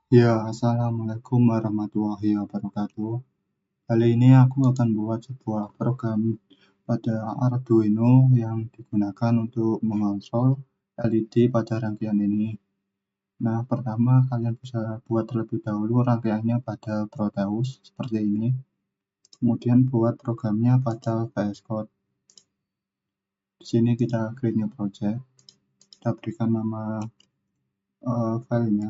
Ya, assalamualaikum warahmatullahi wabarakatuh. Kali ini aku akan buat sebuah program pada Arduino yang digunakan untuk mengontrol LED pada rangkaian ini. Nah, pertama kalian bisa buat terlebih dahulu rangkaiannya pada Proteus seperti ini. Kemudian buat programnya pada VS Code. Di sini kita create new project. Kita berikan nama filenya.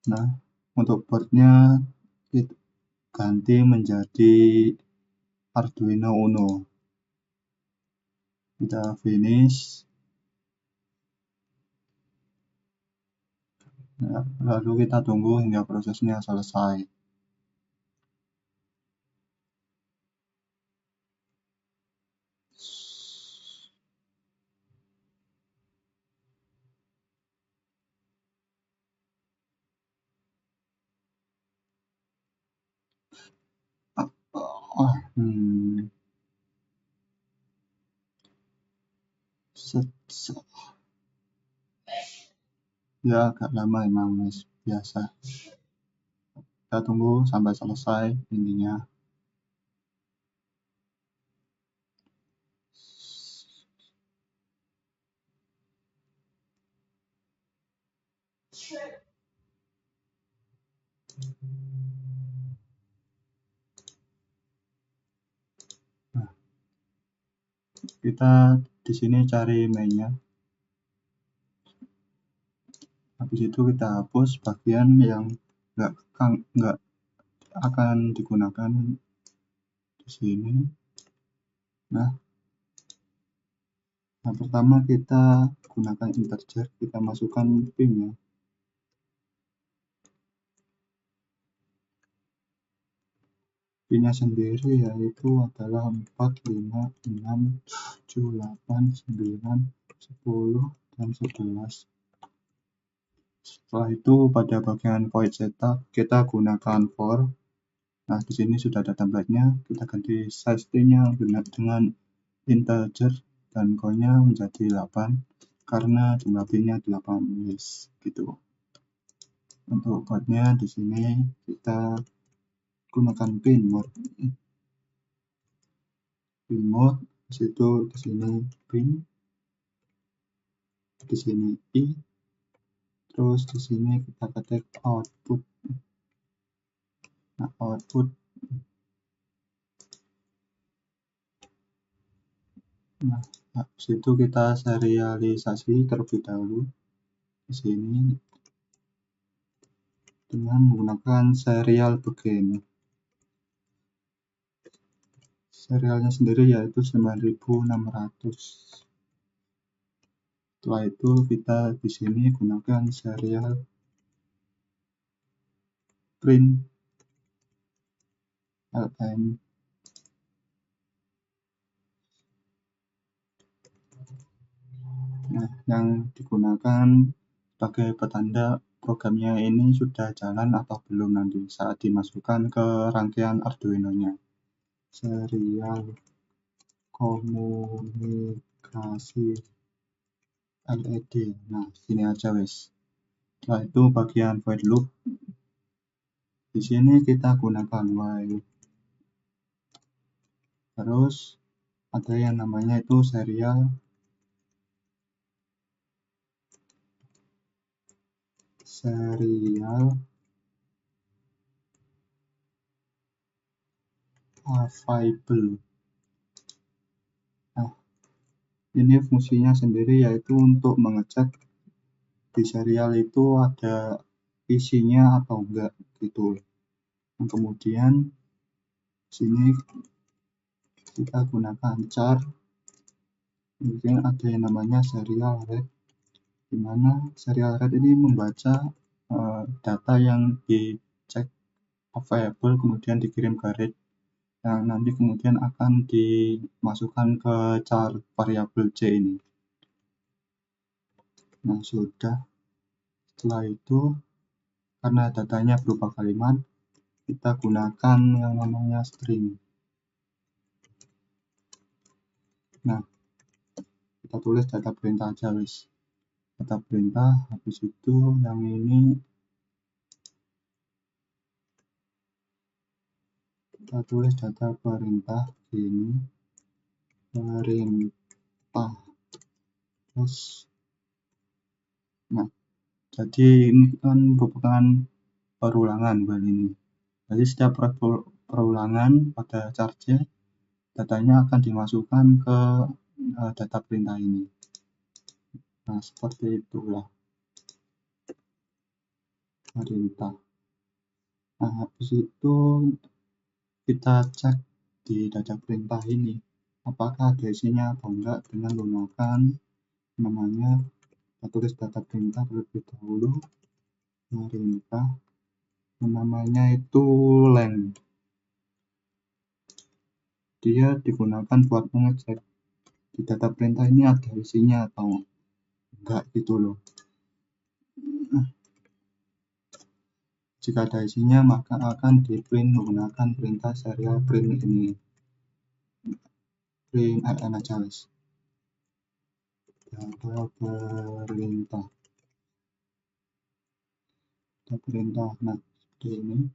Nah, untuk boardnya kita ganti menjadi Arduino Uno. Kita finish. Nah, lalu kita tunggu hingga prosesnya selesai. Ya, agak lama emang, mas. Biasa. Kita tunggu sampai selesai intinya. Nah, kita di sini cari mainnya. Habis itu kita hapus bagian yang nggak akan digunakan di sini. Nah, yang pertama kita gunakan integer, kita masukkan pin-nya. Pin-nya sendiri yaitu adalah 4, 5, 6, 7, 8, 9, 10, dan 11. Setelah itu pada bagian void setup kita gunakan for. Nah, di sini sudah ada template-nya. Kita ganti size string-nya dengan integer dan count-nya menjadi 8 karena jumlah pin-nya 18 gitu. Untuk code-nya di sini kita gunakan pin mode. Di situ di sini pin, di sini i, terus di sini kita ketik output. Nah, output. Nah, habis itu kita serialisasi terlebih dahulu di sini dengan menggunakan serial begin. Serialnya sendiri yaitu 9600. Setelah itu kita di sini gunakan serial print ln. Nah, yang digunakan sebagai petanda programnya ini sudah jalan atau belum nanti saat dimasukkan ke rangkaian Arduino-nya. Serial komunikasi LED. Nah, sini aja wes. Setelah itu bagian void loop. Di sini kita gunakan while. Terus ada yang namanya itu serial available. Nah, ini fungsinya sendiri yaitu untuk mengecek di serial itu ada isinya atau enggak gitu. Dan kemudian sini kita gunakan char. Mungkin ada yang namanya serial read, di mana serial read ini membaca data yang dicek available kemudian dikirim ke read yang nanti kemudian akan dimasukkan ke char variabel c ini. Nah, sudah. Setelah itu karena datanya berupa kalimat, kita gunakan yang namanya string. Nah, kita tulis data perintah aja wis. data perintah. Habis itu yang ini kita tulis data perintah ini perintah terus. Nah, jadi ini kan merupakan perulangan buat ini. Jadi setiap perulangan pada charge datanya akan dimasukkan ke data perintah ini. Nah, seperti itulah perintah. Nah, habis itu kita cek di data perintah ini apakah ada isinya atau enggak dengan menggunakan namanya, kita tulis data perintah terlebih dahulu, perintah namanya itu length. Dia digunakan buat mengecek di data perintah ini ada isinya atau enggak gitu loh. Jika ada isinya maka akan di print menggunakan perintah serial print ini. Print aja guys. Data perintah. Nah, seperti ini.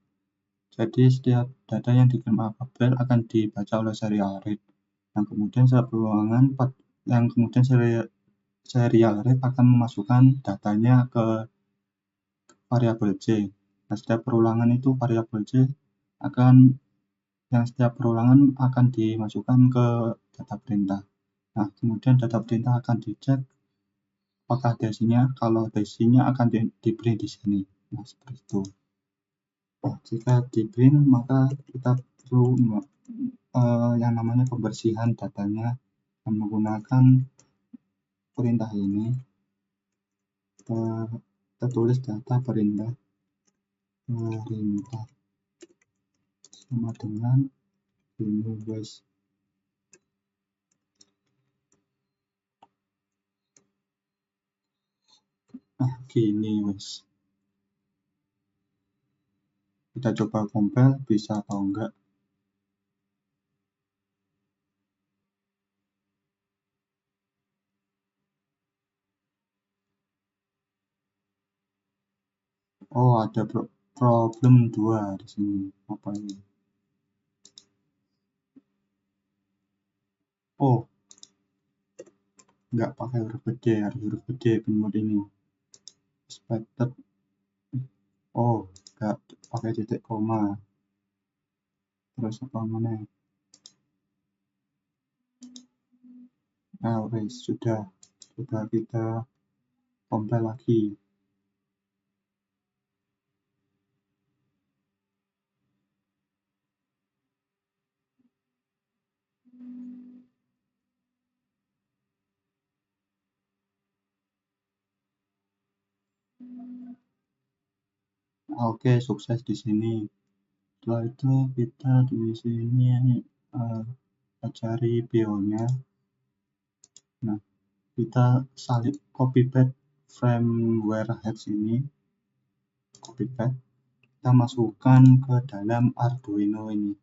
Jadi setiap data yang dikirim alfabet akan dibaca oleh serial read. Yang kemudian setiap perulangan serial read akan memasukkan datanya ke variabel C. Nah, setiap perulangan itu variabel C setiap perulangan akan dimasukkan ke data perintah. Nah, kemudian data perintah akan dicek apakah ada isinya. Kalau ada isinya akan di print di sini. Nah, seperti itu. Nah, jika di print maka kita perlu yang namanya pembersihan datanya menggunakan perintah ini. Kita tulis data perintah sama dengan ini guys. Nah, gini guys. Kita coba compile bisa atau enggak. Oh, ada problem 2 di sini. Apa ini? Oh, nggak pakai huruf gede, harus huruf gede penmod ini. Expected. Oh, nggak pakai titik koma. Terus apa mana? Nah, guys, sudah kita compile lagi. Oke, sukses di sini. Setelah itu kita di sini cari bio-nya. Nah, kita salib copy paste firmware heads ini, copy paste, kita masukkan ke dalam Arduino ini.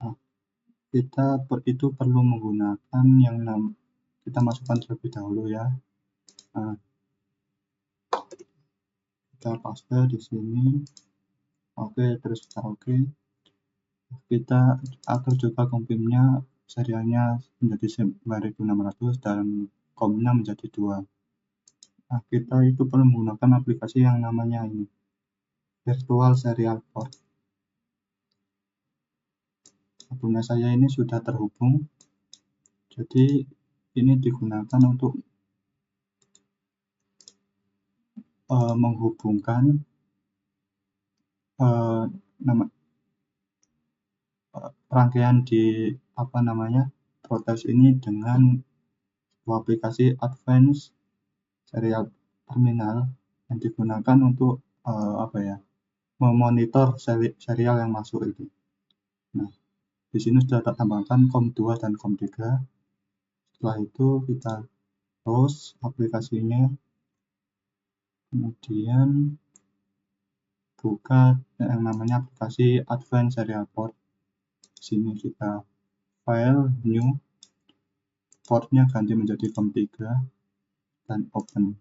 Nah, kita itu perlu menggunakan yang kita masukkan terlebih dahulu ya. Nah, kita paste di sini. Oke, terus kita oke. Kita atur juga compile-nya serialnya menjadi 9600 dan COM-nya menjadi 2. Nah, kita itu perlu menggunakan aplikasi yang namanya ini Virtual Serial Port. Punya saya ini sudah terhubung, jadi ini digunakan untuk menghubungkan rangkaian di proses ini dengan aplikasi Advanced Serial Terminal yang digunakan untuk memonitor serial yang masuk itu. Nah, di sini sudah tertambahkan COM2 dan COM3. Setelah itu kita close aplikasinya, kemudian buka yang namanya aplikasi Advanced Serial Port. Sini kita file new portnya ganti menjadi COM3 dan open.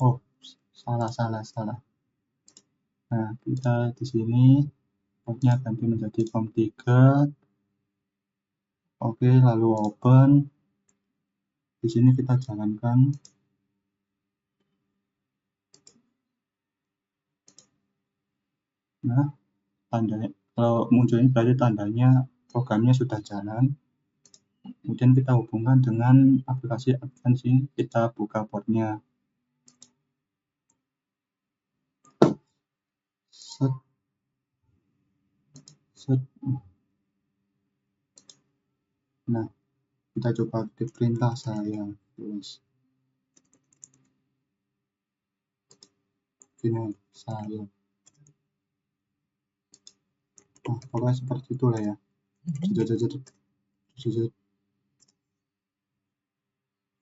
Oh, salah. Nah, kita di sini portnya ganti menjadi COM3. Oke, lalu open. Di sini kita jalankan. Nah, tandanya kalau muncul ini berarti tandanya programnya sudah jalan. Kemudian kita hubungkan dengan aplikasi Advance, kita buka portnya. Set. Nah, kita coba ketik perintah saya. Terus ini saya. Nah, pokoknya seperti itulah ya.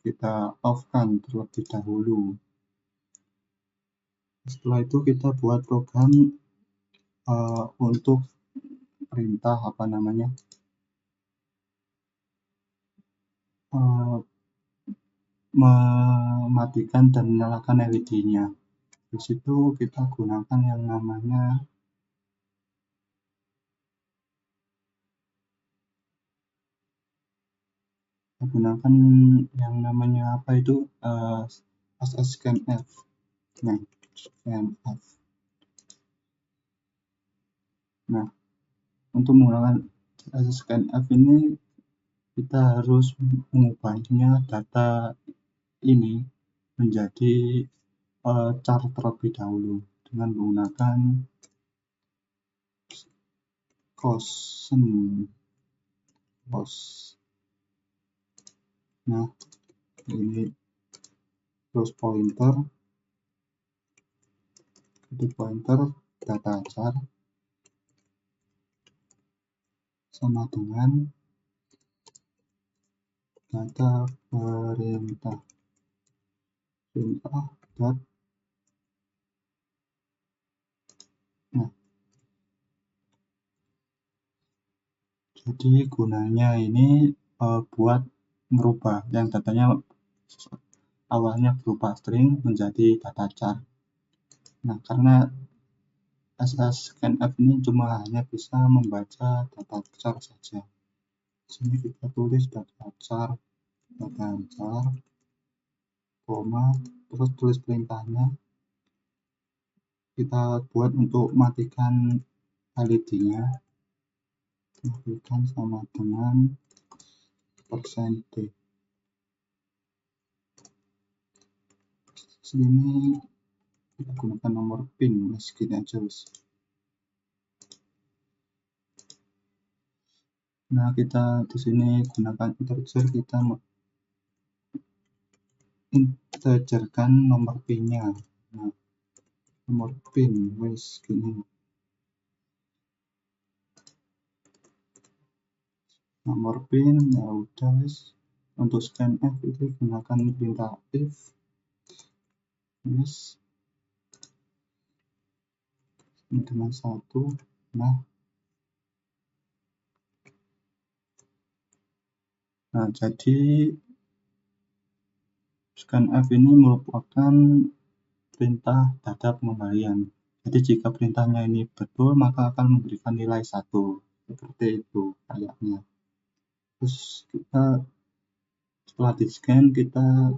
Kita off-kan terlebih dahulu. Setelah itu kita buat program untuk perintah mematikan dan menyalakan LED-nya. Di situ kita gunakan yang namanya apa itu, scanf. Nah, scanf. Nah, untuk menggunakan scanf ini kita harus mengubahnya data ini menjadi char terlebih dahulu dengan menggunakan cos. Nah, ini terus pointer data char sama dengan data perintah dot. Nah, jadi gunanya ini buat merubah yang datanya awalnya berupa string menjadi data char. Nah, karena scanf ini cuma hanya bisa membaca data char saja. Sini kita tulis data char, koma, terus tulis perintahnya. Kita buat untuk matikan LED-nya, matikan sama dengan %d. Sini kita gunakan nomor pin, segini aja wis. Nah, kita di sini gunakan integer, kita integerkan nomor pinnya. Nah, nomor pin wis gini. Nomor pin ya udah wis. Untuk scanf itu gunakan perintah if. Wis. Dengan 1. Nah, jadi scanf ini merupakan perintah data pengembalian. Jadi jika perintahnya ini betul, maka akan memberikan nilai 1. Seperti itu kayaknya. Terus kita setelah di scan, kita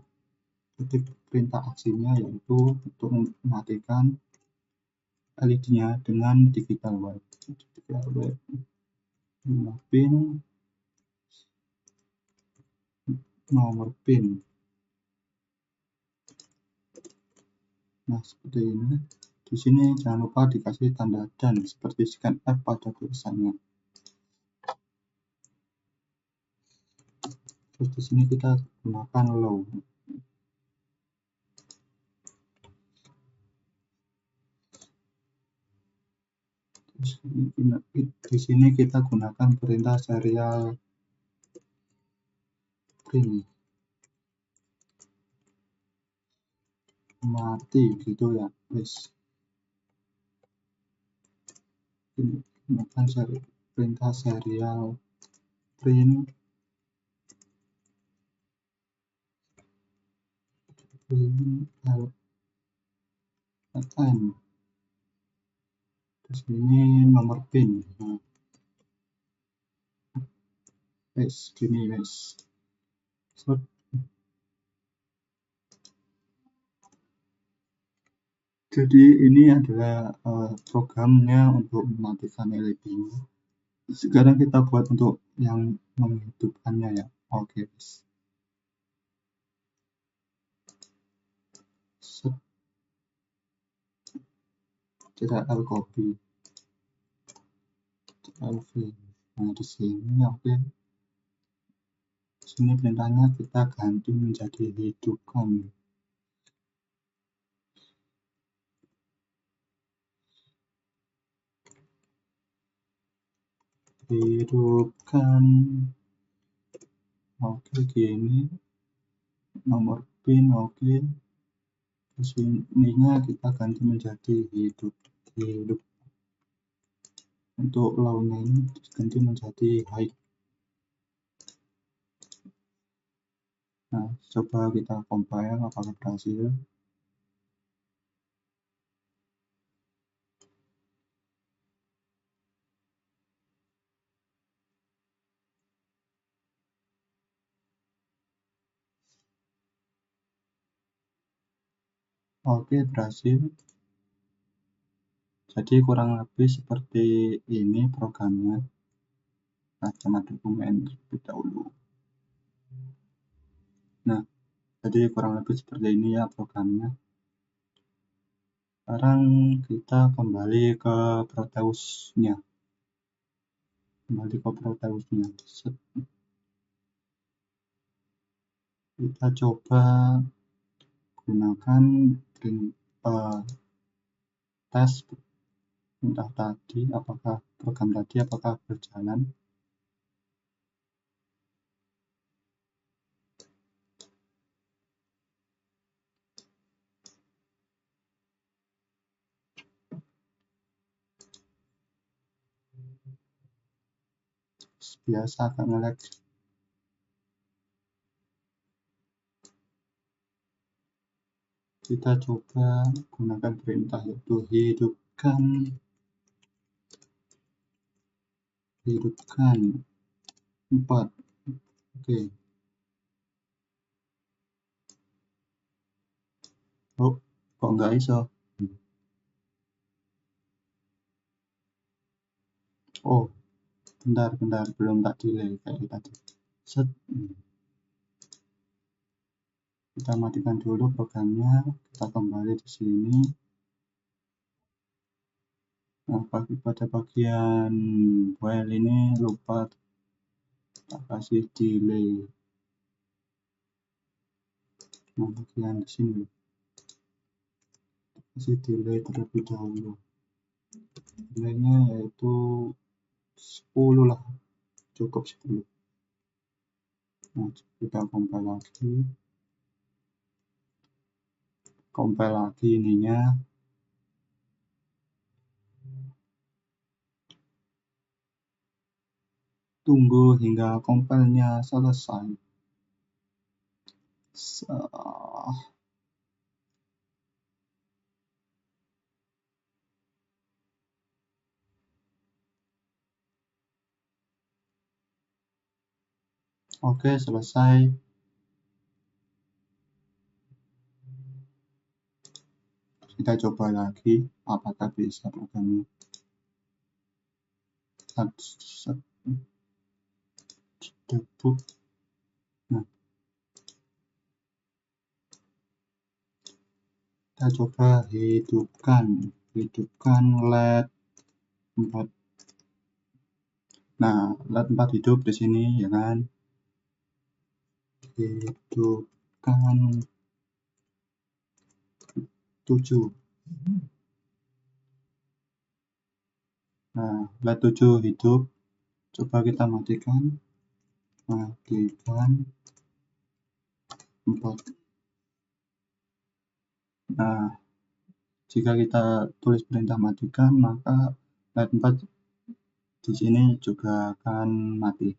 ketik perintah aksinya, yaitu untuk mematikan LED-nya dengan digital white. Nomor pin. Nah, seperti ini. Di sini jangan lupa dikasih tanda dan seperti scanf pada tulisannya. Terus di sini kita gunakan low. Di sini kita gunakan perintah serial print mati gitu ya, wis. gunakan perintah serial print ln. Terus ini nomor pin. Nah, gini guys. Jadi ini adalah programnya untuk mematikan LED-nya. Sekarang kita buat untuk yang menghidupkannya ya. Oke guys. Kita copy. Nah di sini oke. Sini perintahnya kita ganti menjadi hidupkan. Hidupkan. Oke gini. Nomor pin oke. Terus ininya kita ganti menjadi hidup. Untuk low-nya ini ganti menjadi high. Nah, coba kita compile apakah berhasil. Oke, berhasil. Jadi kurang lebih seperti ini programnya. Nah, dokumen terlebih dahulu. Nah, jadi kurang lebih seperti ini ya programnya. Sekarang kita kembali ke Proteus-nya. Kita coba gunakan tes perintah tadi, apakah program tadi apakah berjalan. Biasa agak nge-lag. Kita coba gunakan perintah yaitu hidupkan 4. Oke. Oh, kok nggak iso? Oh, bentar, belum tak delay kayak tadi. Set. Kita matikan dulu programnya, kita kembali di sini. Nah, pada bagian while ini lupa tak kasih delay. Nah, bagian di sini kasih delay terlebih dahulu. Delaynya yaitu 10 lah, cukup 10. Nah, kita compile lagi ininya. Tunggu hingga compile-nya selesai. Oke, selesai. Kita coba lagi apakah bisa programnya. Debug. Nah, kita coba hidupkan LED 4. Nah, LED 4 hidup di sini ya kan. Hidupkan 7. Nah, LED 7 hidup. Coba kita matikan 4. Nah, jika kita tulis perintah matikan, maka line 4 di sini juga akan mati.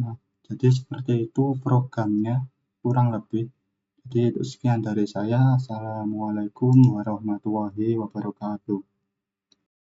Nah, jadi seperti itu programnya kurang lebih. Jadi itu sekian dari saya. Assalamualaikum warahmatullahi wabarakatuh.